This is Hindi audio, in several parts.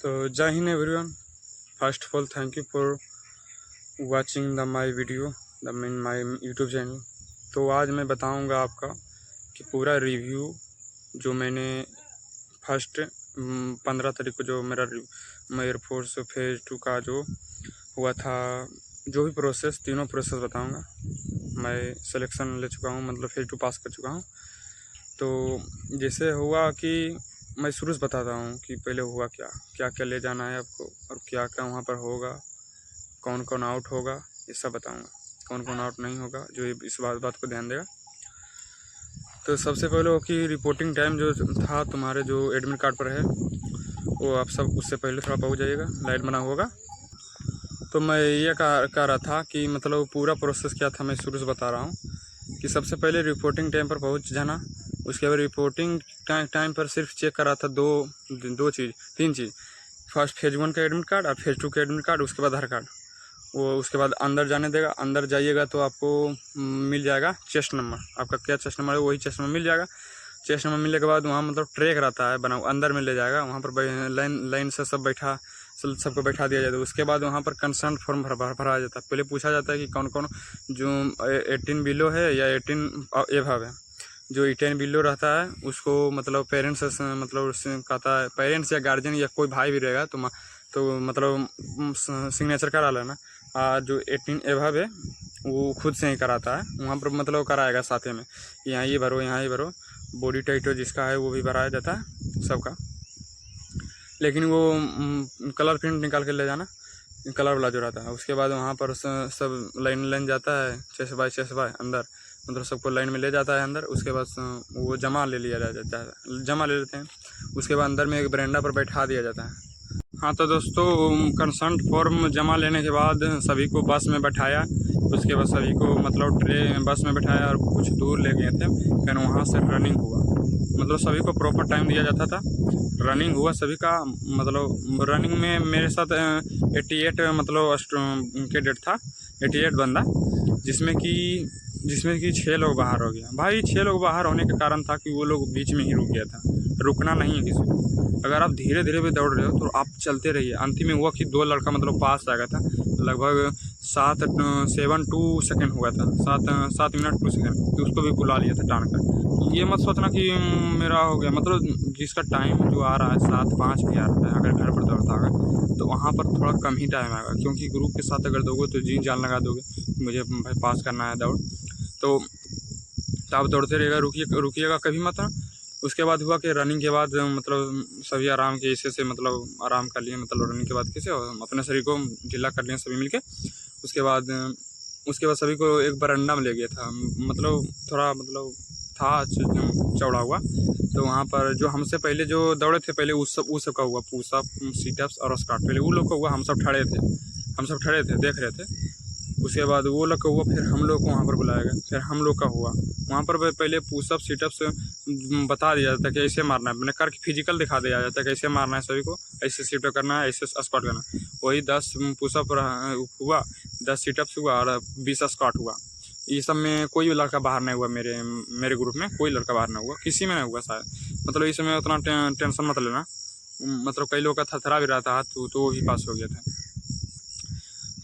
तो जय Hind everyone. First of all thank you for watching the my video the my YouTube channel. तो आज मैं बताऊंगा आपका कि पूरा रिव्यू जो मैंने फर्स्ट 15 तारीख को जो मेरा एयरफोर्स फेज़ 2 का जो हुआ था, जो भी प्रोसेस, तीनों प्रोसेस बताऊंगा। मैं सिलेक्शन ले चुका हूं, मतलब फेज़ 2 पास कर चुका हूं। तो जैसे हुआ कि मैं शुरू से बताता हूँ कि पहले हुआ क्या क्या क्या ले जाना है आपको और क्या क्या वहाँ पर होगा, कौन कौन आउट होगा, ये सब बताऊँगा। कौन कौन आउट नहीं होगा, जो इस बात को ध्यान देगा। तो सबसे पहले हो कि रिपोर्टिंग टाइम जो था तुम्हारे जो एडमिट कार्ड पर है, वो आप सब उससे पहले थोड़ा पहुँच जाइएगा, लाइट बना होगा। तो मैं ये कह रहा था कि मतलब पूरा प्रोसेस क्या था, मैं शुरू से बता रहा हूँ कि सबसे पहले रिपोर्टिंग टाइम पर पहुँच जाना। उसके बाद रिपोर्टिंग टाइम पर सिर्फ चेक करा था तीन चीज़। फर्स्ट फेज़ 1 का एडमिट कार्ड और फेज़ 2 का एडमिट कार्ड, उसके बाद आधार कार्ड। वो उसके बाद अंदर जाने देगा। अंदर जाइएगा तो आपको मिल जाएगा चेस्ट नंबर, आपका क्या चेस्ट नंबर है वही चेस्ट नंबर मिल जाएगा। चेस्ट नंबर मिलने के बाद वहाँ मतलब ट्रैक रहता है बना, अंदर में ले जाएगा। वहाँ पर लाइन से सबको बैठा दिया जाता है। उसके बाद वहाँ पर कंसर्न फॉर्म भरा जाता है। पहले पूछा जाता है कि कौन कौन जो 18 बिलो है या 18 एबव है। जो 18 बिलो रहता है उसको मतलब पेरेंट्स मतलब कहता है, पेरेंट्स या गार्जियन या कोई भाई भी रहेगा तो मतलब सिग्नेचर करा लेना। जो 18 एबव है वो खुद से ही कराता है, वहाँ पर मतलब कराएगा साथ में, यहाँ ये भरो यहाँ ये भरो। बॉडी टाइटो जिसका है वो भी भराया जाता है सबका। लेकिन वो कलर प्रिंट निकाल के ले जाना, कलर वाला जो रहता है। उसके बाद वहाँ पर सब लाइन जाता है, चेस्ट बाय अंदर, मतलब सबको लाइन में ले जाता है अंदर। उसके बाद वो जमा ले लेते हैं। उसके बाद अंदर में एक बरेंडा पर बैठा दिया जाता है। हाँ तो दोस्तों, कंसर्ट फॉर्म जमा लेने के बाद सभी को बस में बैठाया। उसके बाद सभी को मतलब बस में बैठाया और कुछ दूर ले गए थे। फिर वहाँ से रनिंग हुआ, मतलब सभी को प्रॉपर टाइम दिया जाता था। रनिंग हुआ सभी का, मतलब रनिंग में मेरे साथ 88 मतलब कैडेट था, 88 बंदा, जिसमें कि 6 लोग बाहर हो गया। भाई 6 लोग बाहर होने का कारण था कि वो लोग बीच में ही रुक गया था। रुकना नहीं है किसी को। अगर आप धीरे धीरे भी दौड़ रहे हो तो आप चलते रहिए। अंतिम में हुआ कि 2 लड़का मतलब पास आ गया था, लगभग 7.2 सेकेंड हुआ था, 7 मिनट 2 सेकेंड। तो उसको भी बुला लिया था टान कर। ये मत सोचना कि मेरा हो गया, मतलब जिसका टाइम जो आ रहा है 7:05 भी आ रहा है, अगर घर पर दौड़ता होगा तो वहाँ पर थोड़ा कम ही टाइम आएगा। क्योंकि ग्रुप के साथ अगर दोगे तो जी जान लगा दोगे, मुझे भाई पास करना है दौड़। तो आप दौड़ते रहेगा, रुकिएगा कभी मत। उसके बाद हुआ कि रनिंग के बाद मतलब सभी आराम के ऐसे मतलब आराम कर लिए, मतलब रनिंग के बाद कैसे अपने शरीर को ढीला कर लिए सभी मिलके। उसके बाद सभी को एक बरंडा में ले गया था, मतलब थोड़ा मतलब था चौड़ा हुआ। तो वहाँ पर जो हमसे पहले जो दौड़े थे पहले उस सब का हुआ पुशअप, सीटअप्स और स्क्वाट। पहले वो लोग का हुआ, हम सब खड़े थे देख रहे थे। उसके बाद वो लोग का हुआ, फिर हम लोग को वहाँ पर बुलाया गया, फिर हम लोग का हुआ। वहाँ पर पहले पुशअप सीटअप्स बता दिया जाता है कि ऐसे मारना है, मैंने करके फिजिकल दिखा दिया जाता है कि ऐसे मारना है सभी को, ऐसे सीट करना है, ऐसे स्क्वाट करना है। वही 10 पुशअप हुआ, 10 सीटअप्स हुआ और 20 स्क्वाट हुआ। ये सब में कोई भी लड़का बाहर नहीं हुआ, मेरे ग्रुप में कोई लड़का बाहर नहीं हुआ, किसी में नहीं हुआ शायद। मतलब इस समय उतना टेंशन मत लेना, मतलब कई लोग का थरथरा भी रहता हाथ, तो वो भी पास हो गया था।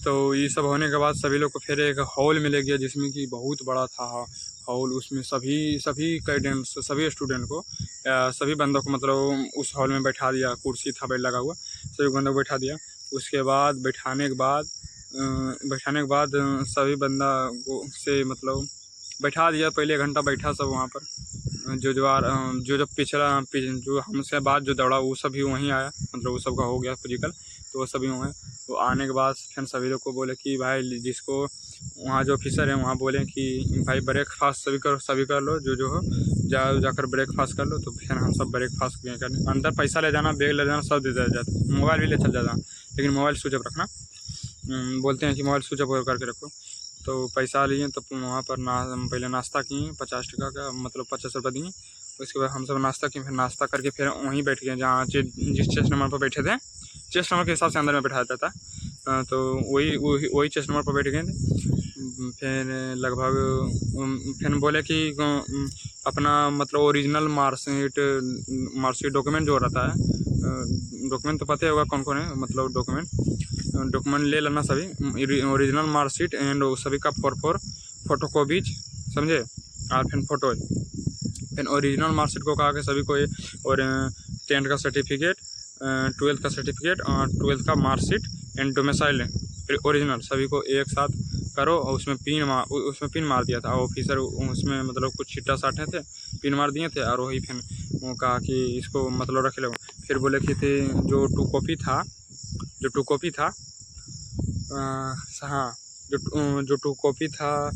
तो ये सब होने के बाद सभी लोग को फिर एक हॉल में ले गया, जिसमें कि बहुत बड़ा था हॉल। उसमें सभी कैडेट्स, सभी स्टूडेंट को, सभी बंदों को मतलब उस हॉल में बैठा दिया। कुर्सी था बेड लगा हुआ, सभी बंदों को बैठा दिया। उसके बाद बैठाने के बाद सभी बंदा को से मतलब बैठा दिया। पहले 1 घंटा बैठा सब वहाँ पर। जो पिछला जो हमसे बाद जो दौड़ा वो सभी वहीं आया, मतलब वो सबका हो गया फिजिकल, तो वो सभी हुए। तो आने के बाद फिर सभी लोग को बोले कि भाई जिसको वहाँ जो ऑफिसर है वहाँ बोले कि भाई ब्रेकफास्ट सभी कर लो, जो हो जाकर ब्रेकफास्ट कर लो। तो फिर हम सब ब्रेकफास्ट करने, अंदर पैसा ले जाना, बैग ले जाना, सब दे दिया जाता, मोबाइल भी ले चल जाना, लेकिन मोबाइल स्विच ऑफ रखना। बोलते हैं कि मोबाइल स्विच ऑफ करके रखो। तो पैसा लिए, तो वहाँ पर पहले नाश्ता किए 50 टका का, मतलब 50 रुपये दिए। उसके बाद हम सब नाश्ता किए, फिर नाश्ता करके फिर वहीं बैठ गए जहाँ जिस चेस्ट नंबर पर बैठे थे। चेस्ट नंबर के हिसाब से अंदर में बैठाया जाता है, तो वही चेस्ट नंबर पर बैठ गए थे। फिर लगभग फिर बोले कि अपना मतलब ओरिजिनल मार्कशीट डॉक्यूमेंट जो रहता है डॉक्यूमेंट तो पता ही होगा कौन कौन है, मतलब डॉक्यूमेंट ले लेना सभी, ओरिजिनल मार्कशीट एंड सभी का फोटोकॉपीज, समझे। और फिर फोटो, फिर ओरिजिनल मार्कशीट को कहा कि सभी को और 10th का सर्टिफिकेट, 12th का सर्टिफिकेट और 12th का मार्कशीट एंड डोमिसाइल ओरिजिनल सभी को एक साथ करो। और उसमें पिन मार दिया था ऑफिसर, उसमें मतलब कुछ छिट्टा साटे थे, पिन मार दिए थे। और वही फिर वो कहा कि इसको मतलब रख लो। फिर बोले कि थे जो टू कॉपी था हाँ, जो टू कॉपी था,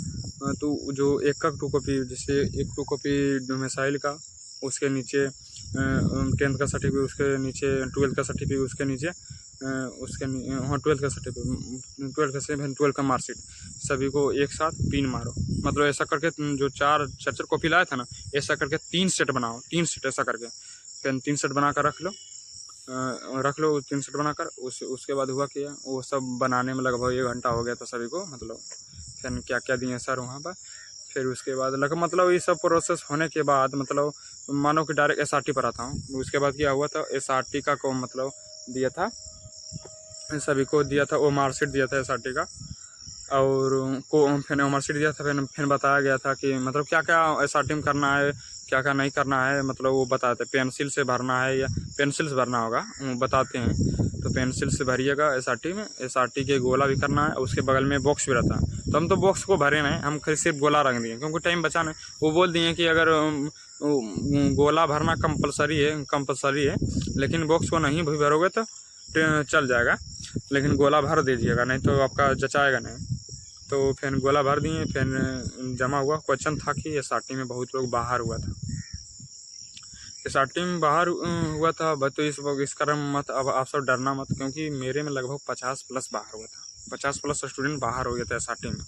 तो जो एक का टू कॉपी, जैसे एक टू कॉपी डोमिसाइल का, उसके नीचे 10th का सर्टिफिकेट, उसके नीचे 12th का सर्टिफिकेट, उसके नीचे हाँ 12th का सर्टिफिकेट, 12th का मार्कशीट, सभी को एक साथ पिन मारो। मतलब ऐसा करके जो चार कॉपी लाया था ना, ऐसा करके 3 सेट बनाओ, 3 सेट ऐसा करके फिर 3 सेट बना कर रख लो 3 सेट बनाकर। उसके बाद हुआ क्या, वो सब बनाने में लगभग 1 घंटा हो गया था सभी को। मतलब फिर क्या क्या दिए सर वहाँ पर। फिर उसके बाद मतलब ये सब प्रोसेस होने के बाद मतलब मानो कि डायरेक्ट SRT पर आता हूँ। उसके बाद क्या हुआ था, SRT का को मतलब दिया था, सभी को दिया था वो मार्कशीट दिया था SRT का, और को फिर मार्कशीट दिया था। फिर बताया गया था कि मतलब क्या क्या SRT में करना है, क्या क्या नहीं करना है। मतलब वो बताते पेंसिल से भरना है या पेंसिल से भरना होगा, वो बताते हैं। तो पेंसिल से भरिएगा SRT में, SRT के गोला भी करना है, उसके बगल में बॉक्स भी रहता है। तो हम तो बॉक्स को भरे नहीं, हम सिर्फ गोला रंग दिए क्योंकि टाइम बचा नहीं। वो बोल दिए कि अगर गोला भरना कंपलसरी है, लेकिन बॉक्स को नहीं भी भरोगे तो चल जाएगा, लेकिन गोला भर दीजिएगा, नहीं तो आपका जचाएगा नहीं। तो फिर गोला भर दिए। फिर जमा हुआ। क्वेश्चन था कि SRT में बहुत लोग बाहर हुआ था, SRT में बाहर हुआ था। तो इस कारण मत, अब आप सब डरना मत, क्योंकि मेरे में लगभग 50+ बाहर हुआ था, 50+ स्टूडेंट बाहर हो गया था। SRT में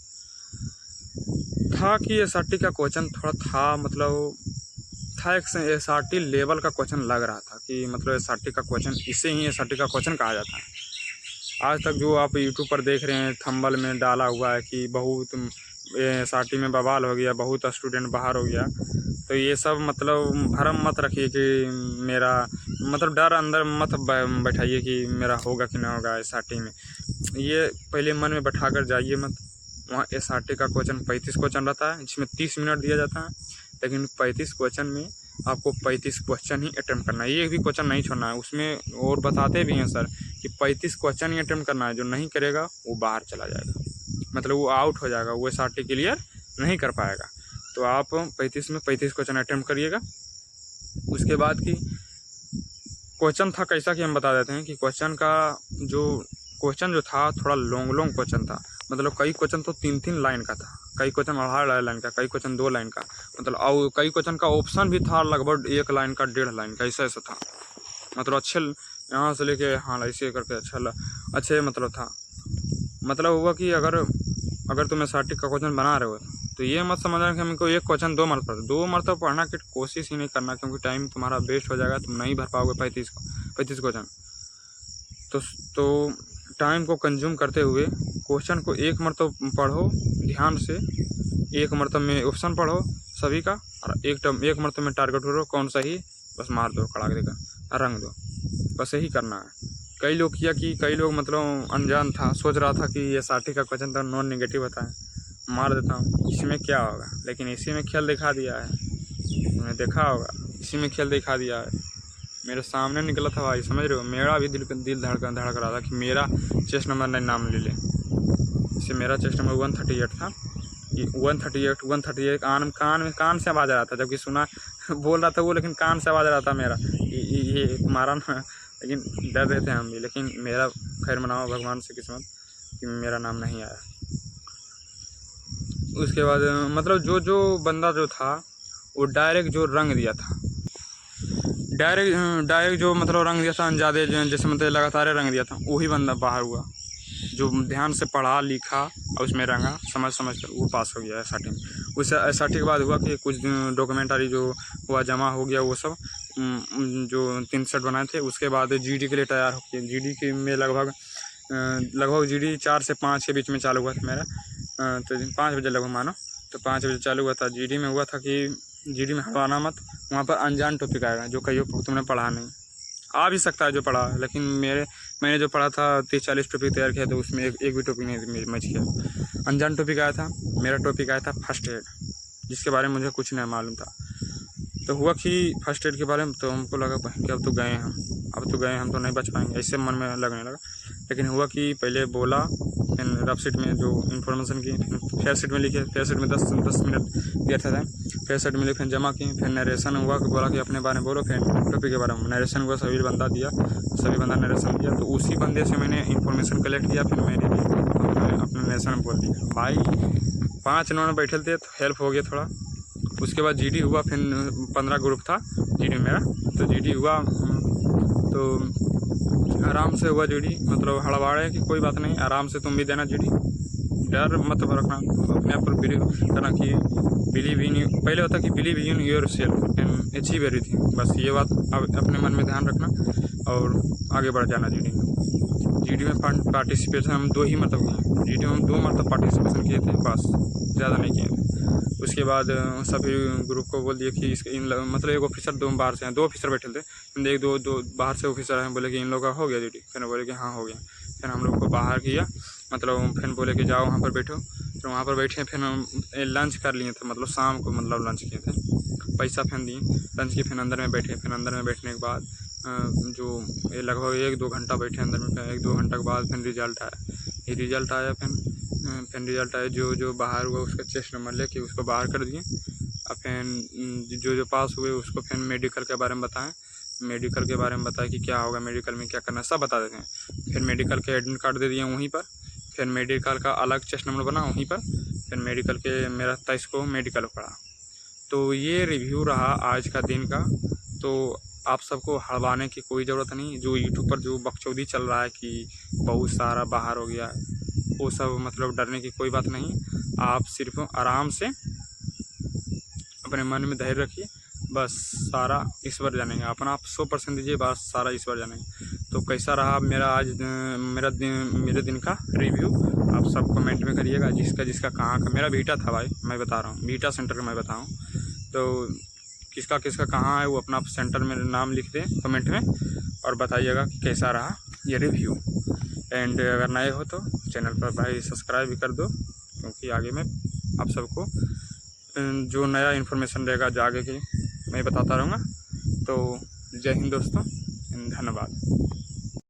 था कि SRT का क्वेश्चन थोड़ा था, मतलब था एक SRT लेवल का क्वेश्चन लग रहा था कि मतलब SRT का क्वेश्चन, इसे ही SRT का क्वेश्चन कहा जाता है। आज तक जो आप यूट्यूब पर देख रहे हैं, थंबल में डाला हुआ है कि बहुत SRT में बवाल हो गया, बहुत स्टूडेंट बाहर हो गया, तो ये सब मतलब भरम मत रखिए कि मेरा मतलब डर अंदर मत बैठाइए कि मेरा होगा कि ना होगा SRT में। ये पहले मन में बैठा कर जाइए मत। वहाँ SRT का क्वेश्चन 35 क्वेश्चन रहता है, जिसमें 30 मिनट दिया जाता है, लेकिन 35 क्वेश्चन में आपको 35 क्वेश्चन ही अटेम्प्ट करना है, एक भी क्वेश्चन नहीं छोड़ना है उसमें। और बताते भी हैं सर कि 35 क्वेश्चन ही अटेम्प्ट करना है, जो नहीं करेगा वो बाहर चला जाएगा, मतलब वो आउट हो जाएगा, वो SRT क्लियर नहीं कर पाएगा। तो आप 35 में 35 क्वेश्चन अटेम्प्ट करिएगा। उसके बाद की क्वेश्चन था कैसा कि हम बता देते हैं कि क्वेश्चन जो था थोड़ा लॉन्ग क्वेश्चन था। मतलब कई क्वेश्चन तो 3-3 लाइन का था, कई क्वेश्चन 2.5 लाइन का, कई क्वेश्चन 2 लाइन का, मतलब और कई क्वेश्चन का ऑप्शन भी था लगभग 1 लाइन का, 1.5 लाइन का, ऐसा था। मतलब अच्छे यहाँ से लेके हाँ ऐसे करके अच्छे मतलब था। मतलब हुआ कि अगर तुम SRT का क्वेश्चन बना रहे हो तो ये मत समझना कि हमको एक क्वेश्चन 2 मरतबा पढ़ना की कोशिश ही नहीं करना, क्योंकि टाइम तुम्हारा वेस्ट हो जाएगा, तुम नहीं भर पाओगे 35 क्वेश्चन। तो टाइम को कंज्यूम करते हुए क्वेश्चन को एक मरतबा पढ़ो ध्यान से, एक मरतबा में ऑप्शन पढ़ो सभी का, और एक मरतबा में टारगेट करो कौन सा ही, बस मार दो कड़ाक देकर रंग दो, बस यही करना है। कई लोग मतलब अनजान था, सोच रहा था कि SRT का क्वेश्चन तो नॉन नेगेटिव होता है, मार देता हूँ, इसमें क्या होगा। लेकिन इसी में खेल दिखा दिया है, तुमने देखा होगा, इसी में खेल दिखा दिया है। मेरे सामने निकला था भाई, समझ रहे हो, मेरा भी दिल धड़क रहा था कि मेरा चेस्ट नंबर नहीं नाम ले ले। इससे मेरा चेस्ट नंबर 138 था, 138 कान से आवाज़ आ रहा था, जबकि सुना बोल रहा था वो, लेकिन कान से आवाज़ आ रहा था मेरा ये तुम्हारा ना। लेकिन डर रहे थे हम भी, लेकिन मेरा खैर मनाओ भगवान से किस्मत कि मेरा नाम नहीं आया। उसके बाद मतलब जो बंदा जो था वो डायरेक्ट जो रंग दिया था, डायरेक्ट जो मतलब रंग दिया था अंजादे, जैसे मतलब लगातार रंग दिया था, वही बंदा बाहर हुआ। जो ध्यान से पढ़ा लिखा और उसमें रंगा समझ कर वो पास हो गया SRT में। उस SRT के बाद हुआ कि कुछ डॉक्यूमेंटरी जो हुआ जमा हो गया, वो सब जो 3 सेट बनाए थे। उसके बाद GD के लिए तैयार हो गया। GD के में लगभग GD 4 से 5 के बीच में चालू हुआ था मेरा, तो 5 बजे लगभग मानो, तो 5 बजे चालू हुआ था। GD में हुआ था कि GD में हड़वाना मत, वहाँ पर अनजान टॉपिक आएगा जो कहीं तुमने पढ़ा नहीं, आ भी सकता है जो पढ़ा, लेकिन मैंने जो पढ़ा था 30-40 टॉपिक तैयार किया, तो उसमें एक भी टॉपिक नहीं मैच किया। अनजान टॉपिक आया था, मेरा टॉपिक आया था फर्स्ट एड, जिसके बारे में मुझे कुछ नहीं मालूम था। तो हुआ कि फर्स्ट एड के बारे में तो हमको लगा कि अब तो गए हम तो नहीं बच पाएंगे, ऐसे मन में लगने लगा। लेकिन हुआ कि पहले बोला, फिर रफ शीट में जो इन्फॉर्मेशन की, फिर फेयर शीट में लिखे, फेयर शीट में 10 मिनट दिया था, फेयर शीट में लिखे, फिर जमा की, फिर नरेशन हुआ कि बोला कि अपने बारे में बोलो, फिर टॉपिक के बारे में नरेशन हुआ, सभी बंदा नरेशन दिया। तो उसी बंदे से मैंने इन्फॉर्मेशन कलेक्ट किया, फिर मैंने भी अपना नरेशन बोल दिया। भाई 5 नंबर बैठे थे तो हेल्प हो गया थोड़ा। उसके बाद जीडी हुआ, फिर 15 ग्रुप था जीडी मेरा, तो जीडी हुआ तो आराम से हुआ जीडी, मतलब हड़बड़ाए कि कोई बात नहीं, आराम से तुम भी देना जीडी, डर मत रखना, अपने आप पर बिलीव करना कि बिलीव इन, पहले होता कि believe in your self and achieve everything. बस ये बात अपने मन में ध्यान रखना और आगे बढ़ जाना। जीडी में पार्टिसिपेशन हम 2 ही मतलब किए, जीडी में हम 2 मतलब पार्टिसिपेशन किए थे, बस ज़्यादा नहीं किए थे। उसके बाद सभी ग्रुप को बोल दिया कि इसके मतलब एक ऑफिसर 2 बाहर से हैं, 2 ऑफिसर बैठे थे, एक दो बाहर से ऑफिसर हैं, बोले कि इन लोगों का हो गया जीडी, फिर बोले कि हाँ हो गया। फिर हम लोग को बाहर किया, मतलब फिर बोले कि जाओ वहाँ पर बैठो, फिर वहाँ पर बैठे, फिर हम लंच कर लिए थे, मतलब शाम को मतलब लंच किए थे, पैसा फिर दिए, लंच किए, फिर अंदर में बैठे। फिर अंदर में बैठने के बाद जो ये लगभग 1-2 घंटा बैठे अंदर में, 1-2 घंटा के बाद फिर रिजल्ट आया, फिर रिजल्ट आया, जो बाहर हुआ उसका चेस्ट नंबर लेके उसको बाहर कर दिए। और फिर जो पास हुए उसको फिर मेडिकल के बारे में बताया कि क्या होगा मेडिकल में, क्या करना, सब बता देते हैं। फिर मेडिकल के एडमिट कार्ड दे दिए वहीं पर, फिर मेडिकल का अलग चेस्ट नंबर बना वहीं पर, फिर मेडिकल के मेरा 23 को मेडिकल पड़ा। तो ये रिव्यू रहा आज का दिन का। तो आप सबको हड़बाने की कोई ज़रूरत नहीं। जो यूट्यूब पर जो बकचोदी चल रहा है कि बहुत सारा बाहर हो गया, वो सब मतलब डरने की कोई बात नहीं। आप सिर्फ आराम से अपने मन में धैर्य रखिए, बस सारा ईश्वर जानेंगे। अपना आप 100% दीजिए, बस सारा ईश्वर जानेंगे। तो कैसा रहा मेरे दिन का रिव्यू, आप सब कमेंट में करिएगा। जिसका कहाँ का, मेरा बीटा था भाई, मैं बता रहा हूँ, बीटा सेंटर का मैं बताऊँ, तो किसका कहाँ है वो अपना सेंटर में नाम लिख दें कमेंट में और बताइएगा कि कैसा रहा ये रिव्यू। एंड अगर नए हो तो चैनल पर भाई सब्सक्राइब भी कर दो, क्योंकि आगे में आप सबको जो नया इन्फॉर्मेशन रहेगा जो आगे की मैं बताता रहूँगा। तो जय हिंद दोस्तों, धन्यवाद।